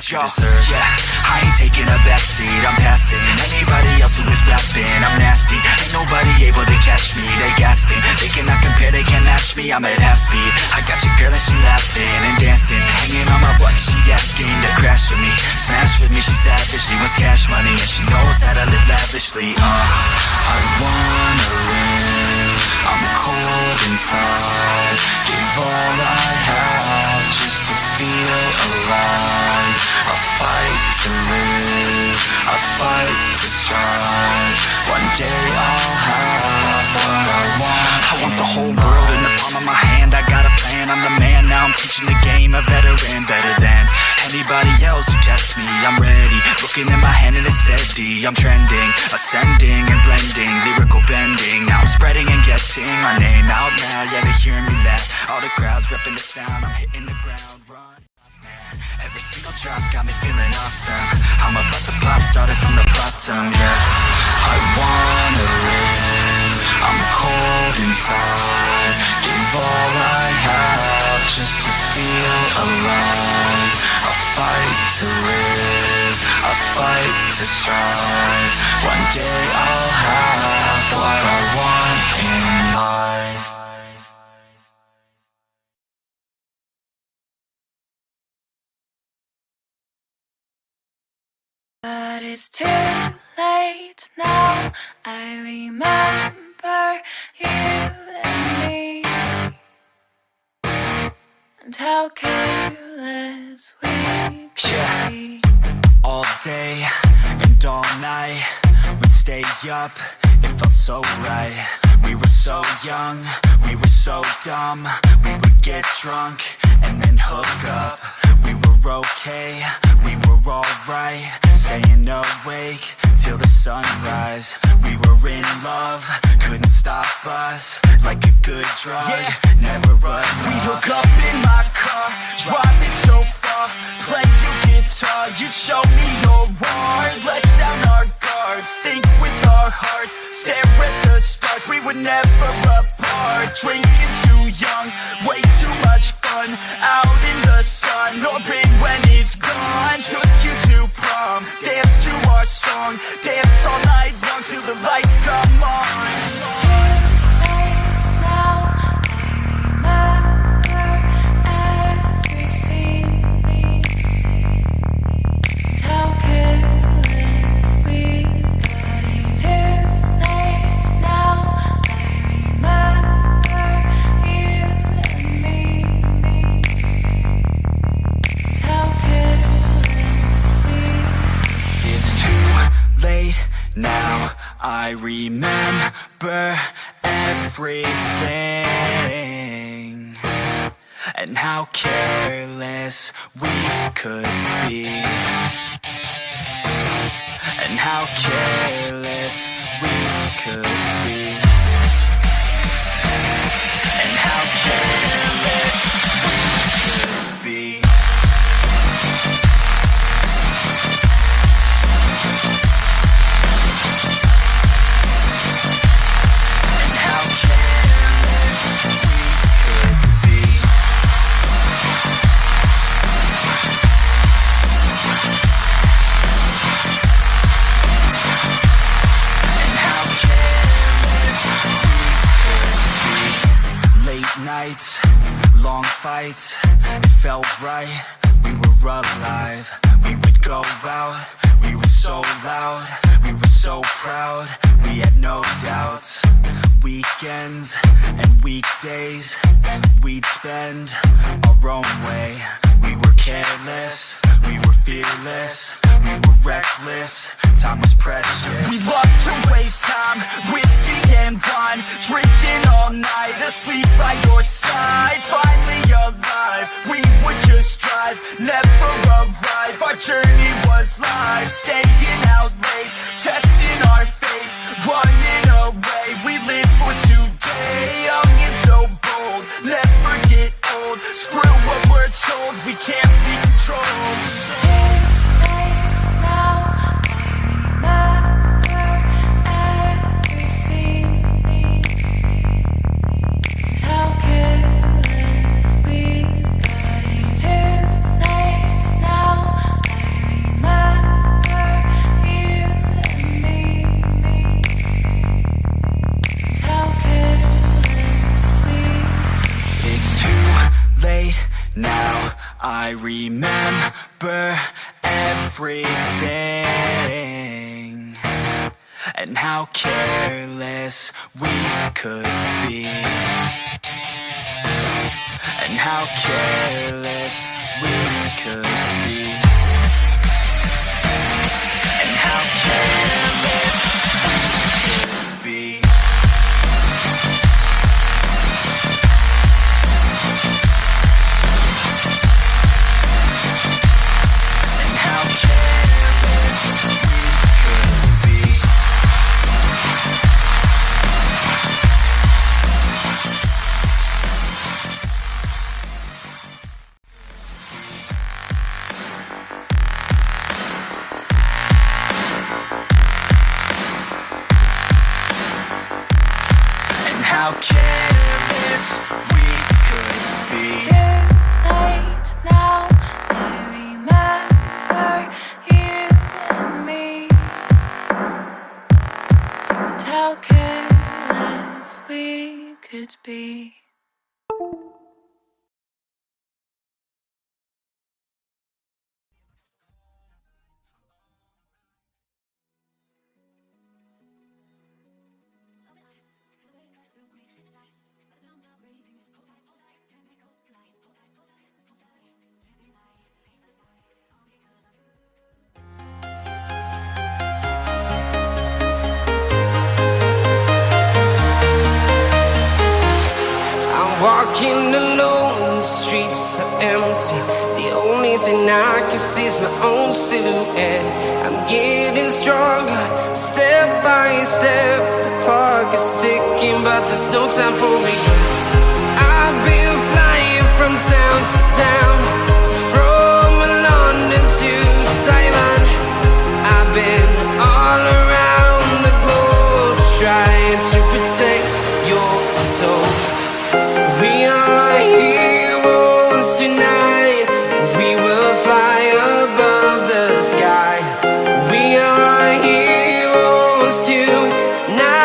what you deserve. Yeah, I ain't taking a backseat, I'm passing anybody else who is rapping. I'm nasty, ain't nobody able to catch me. They gasping, they cannot compare, they can't match me. I'm at half speed, I got your girl and she laughing and dancing, hanging on my butt, she asking to crash with me, smash with me. She savage, she wants cash money, and she knows that I live lavishly. I wanna live, I'm cold inside, give all I have just to feel alive. I fight to live, I fight to strive. One day I'll have what I want. I want the whole world in the palm of my hand. I got a plan, I'm the man. Now I'm teaching the game, a veteran, better than anybody else who tests me. I'm ready, looking at my hand and it's steady. I'm trending, ascending and blending, lyrical bending. Now I'm spreading and getting my name out now. Yeah, they hearing me laugh, all the crowds repping the sound. I'm hitting the ground, run. Every single drop got me feeling awesome. I'm about to pop, started from the bottom, yeah. I wanna live, I'm cold inside, give all I have just to feel alive. I fight to live, I fight to strive. One day I'll have what I want in life. But it's too late now. I remember you and me, and how careless we could be. All day and all night, we'd stay up, it felt so right. We were so young, we were so dumb. We would get drunk and then hook up. We were okay, we were alright, staying awake till the sunrise. We were in love, couldn't stop us, like a good drug, never run. We hook up in my car, driving so far, play your guitar, you'd show me your art. Let down our guards, think with our hearts, stare at the stars. We were never apart, drinking too young, way too much fun, out in the sun, no pain when it's gone. Took you to prom, dance to our song, dance all night long till the lights come on. Now I remember everything, and how careless we could be, and how careless we could be, and how careless we could be. Nights, long fights, it felt right, we were alive. We would go out, we were so loud, we were so proud, we had no doubts. Weekends and weekdays, we'd spend our own way. We were careless, we were fearless, we were reckless, time was precious. We loved to waste time, whiskey and wine, drinking all night, asleep by your side. Finally alive, we would just drive, never arrive. Our journey was live, staying out late, testing our fate, running away. We live for today, young and so bold, never get old. Screw what we're told, we can't be controlled. Too late now, I remember and how careless we could be, and how careless we could be, and how careless we could be. And how careless we could be. And how careless we could be. It's too late now. I remember you and me, and how careless we could be. I'm walking alone, the streets are empty. The only thing I can see is my own silhouette. I'm getting stronger, step by step. The clock is ticking, but there's no time for regrets. I've been flying from town to town, from London to Taiwan. I've been all around the globe, trying to protect your soul. We are heroes tonight. We will fly above the sky. We are heroes tonight.